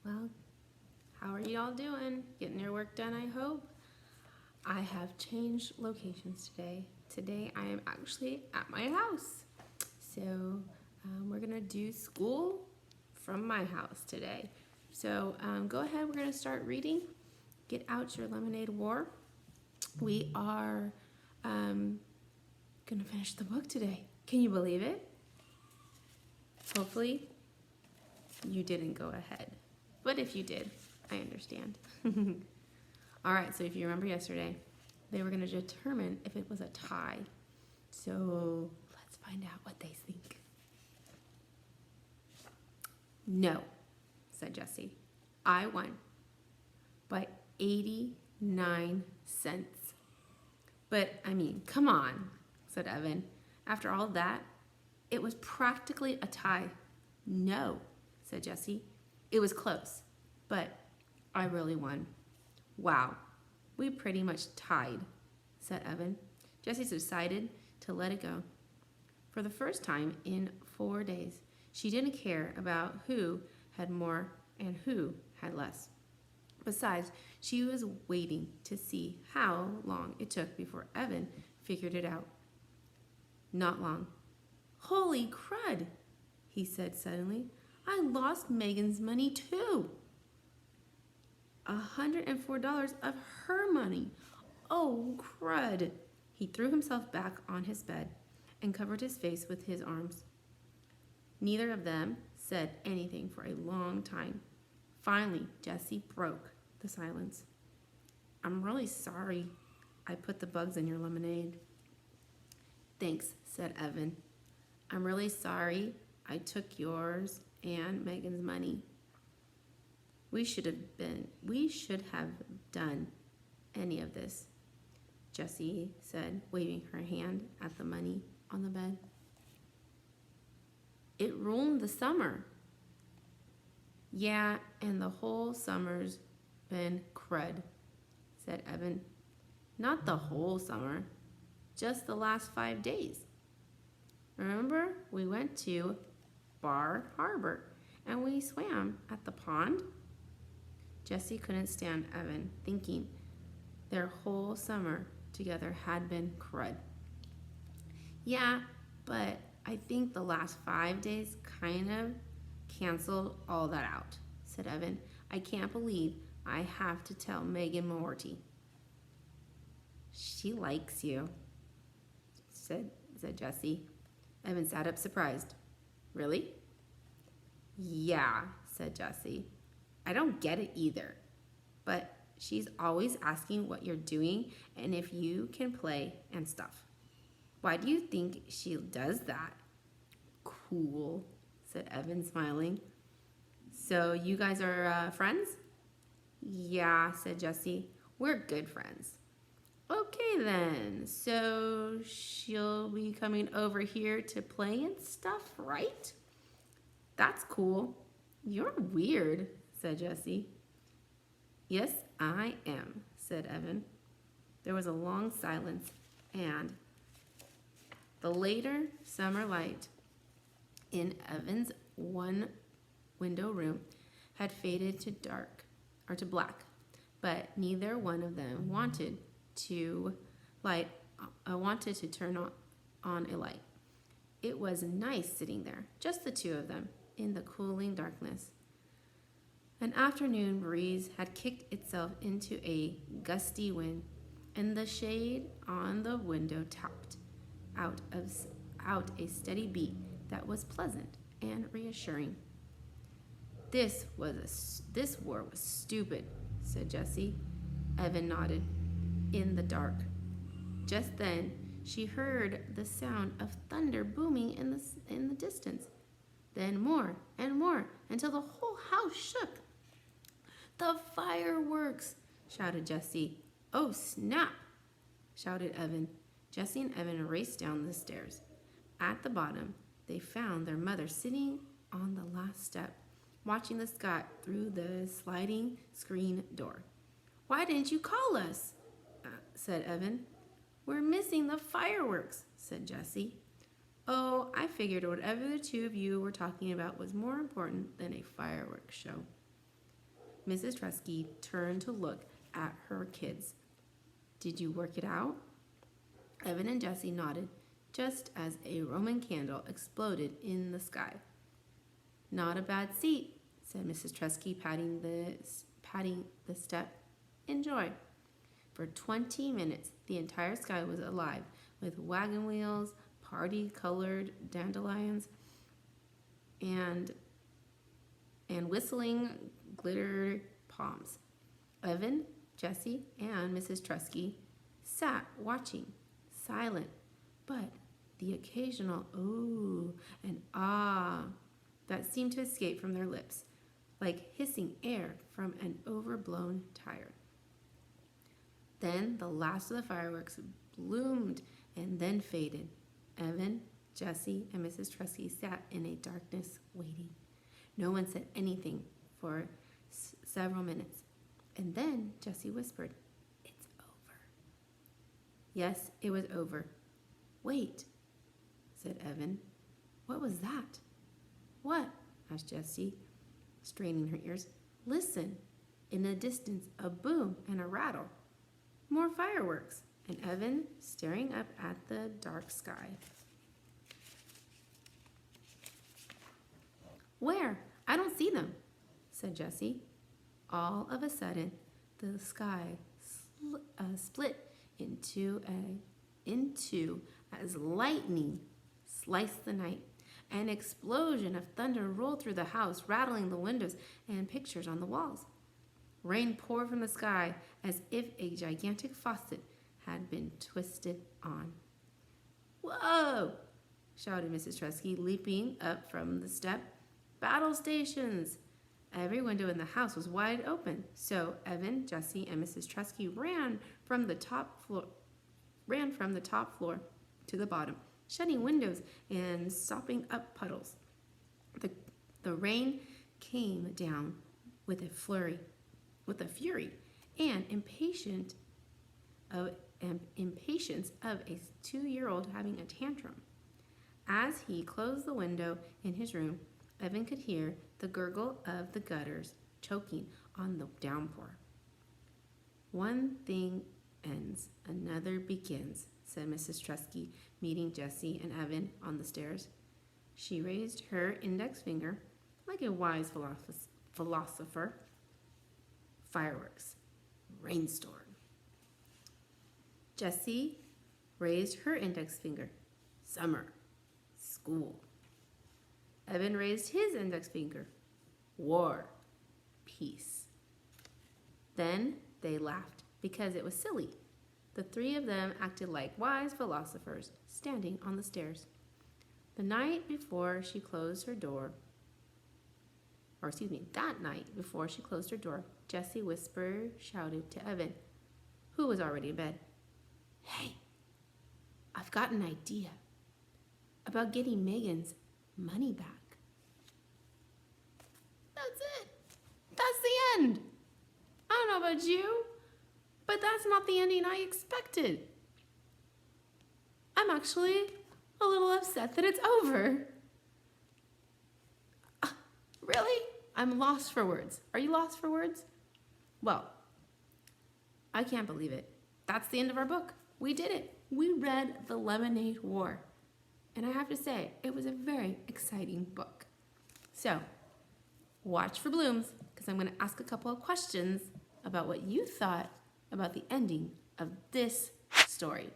Well, how are you all doing? Getting your work done, I hope. I have changed locations today. Today I am actually at my house. So we're gonna do school from my house today. So go ahead, we're gonna start reading. Get out your Lemonade War. We are gonna finish the book today. Can you believe it? Hopefully you didn't go ahead. But if you did, I understand. All right, so if you remember yesterday, they were going to determine if it was a tie. So let's find out what they think. No, said Jesse. I won by 89 cents. But I mean, come on, said Evan. After all that, it was practically a tie. No, said Jesse. It was close, but I really won. Wow, we pretty much tied, said Evan. Jessie decided to let it go. For the first time in 4 days, she didn't care about who had more and who had less. Besides, she was waiting to see how long it took before Evan figured it out. Not long. Holy crud, he said suddenly. I lost Megan's money too. $104 of her money. Oh, crud. He threw himself back on his bed and covered his face with his arms. Neither of them said anything for a long time. Finally, Jessie broke the silence. I'm really sorry I put the bugs in your lemonade. Thanks, said Evan. I'm really sorry I took yours and Megan's money. We should have done any of this, Jessie said, waving her hand at the money on the bed. It ruined the summer. Yeah, and the whole summer's been crud, said Evan. Not the whole summer, just the last 5 days. Remember, we went to Bar Harbor and we swam at the pond? Jessie couldn't stand Evan, thinking their whole summer together had been crud. Yeah, but I think the last 5 days kind of canceled all that out, said Evan. I can't believe I have to tell Megan Morty. She likes you, said Jessie. Evan sat up surprised. Really? Yeah, said Jessie. I don't get it either, but she's always asking what you're doing and if you can play and stuff. Why do you think she does that? Cool, said Evan, smiling. So you guys are friends? Yeah, said Jessie. We're good friends. Okay then, so she'll be coming over here to play and stuff, right? That's cool. You're weird, said Jessie. Yes, I am, said Evan. There was a long silence, and the later summer light in Evan's one-window room had faded to black, but neither one of them wanted to turn on a light. It was nice sitting there, just the two of them, in the cooling darkness. An afternoon breeze had kicked itself into a gusty wind, and the shade on the window tapped out a steady beat that was pleasant and reassuring. This war was stupid, said Jessie. Evan nodded. In the dark. Just then, she heard the sound of thunder booming in the distance. Then more and more, until the whole house shook. The fireworks, shouted Jessie. Oh, snap, shouted Evan. Jessie and Evan raced down the stairs. At the bottom, they found their mother sitting on the last step, watching the sky through the sliding screen door. Why didn't you call us? Said Evan. We're missing the fireworks, said Jessie. Oh, I figured whatever the two of you were talking about was more important than a fireworks show. Mrs. Tresky turned to look at her kids. Did you work it out? Evan and Jessie nodded, just as a Roman candle exploded in the sky. Not a bad seat, said Mrs. Tresky, patting the step. Enjoy. For 20 minutes, the entire sky was alive with wagon wheels, party-colored dandelions, and whistling glittered palms. Evan, Jessie, and Mrs. Tresky sat watching, silent, but the occasional ooh and ah that seemed to escape from their lips, like hissing air from an overblown tire. Then the last of the fireworks bloomed and then faded. Evan, Jessie, and Mrs. Tresky sat in a darkness waiting. No one said anything for several minutes. And then Jessie whispered, "It's over." Yes, it was over. "Wait," said Evan. "What was that?" "What?" asked Jessie, straining her ears. "Listen." In the distance, a boom and a rattle. More fireworks, and Evan staring up at the dark sky. "Where? I don't see them," said Jessie. All of a sudden, the sky split into as lightning sliced the night. An explosion of thunder rolled through the house, rattling the windows and pictures on the walls. Rain poured from the sky as if a gigantic faucet had been twisted on. "Whoa!" shouted Mrs. Tresky, leaping up from the step. "Battle stations!" Every window in the house was wide open, so Evan, Jessie, and Mrs. Tresky ran from the top floor to the bottom, shutting windows and stopping up puddles. The rain came down with a fury, and impatience of a 2-year-old having a tantrum. As he closed the window in his room, Evan could hear the gurgle of the gutters choking on the downpour. "One thing ends, another begins," said Mrs. Tresky, meeting Jessie and Evan on the stairs. She raised her index finger like a wise philosopher. "Fireworks. Rainstorm." Jessie raised her index finger. "Summer. School." Evan raised his index finger. "War. Peace." Then they laughed because it was silly. The three of them acted like wise philosophers standing on the stairs. That night before she closed her door, Jessie shouted to Evan, who was already in bed, "Hey, I've got an idea about getting Megan's money back." That's it. That's the end. I don't know about you, but that's not the ending I expected. I'm actually a little upset that it's over. Really? I'm lost for words. Are you lost for words? Well, I can't believe it. That's the end of our book. We did it. We read The Lemonade War. And I have to say, it was a very exciting book. So, watch for blooms, because I'm going to ask a couple of questions about what you thought about the ending of this story.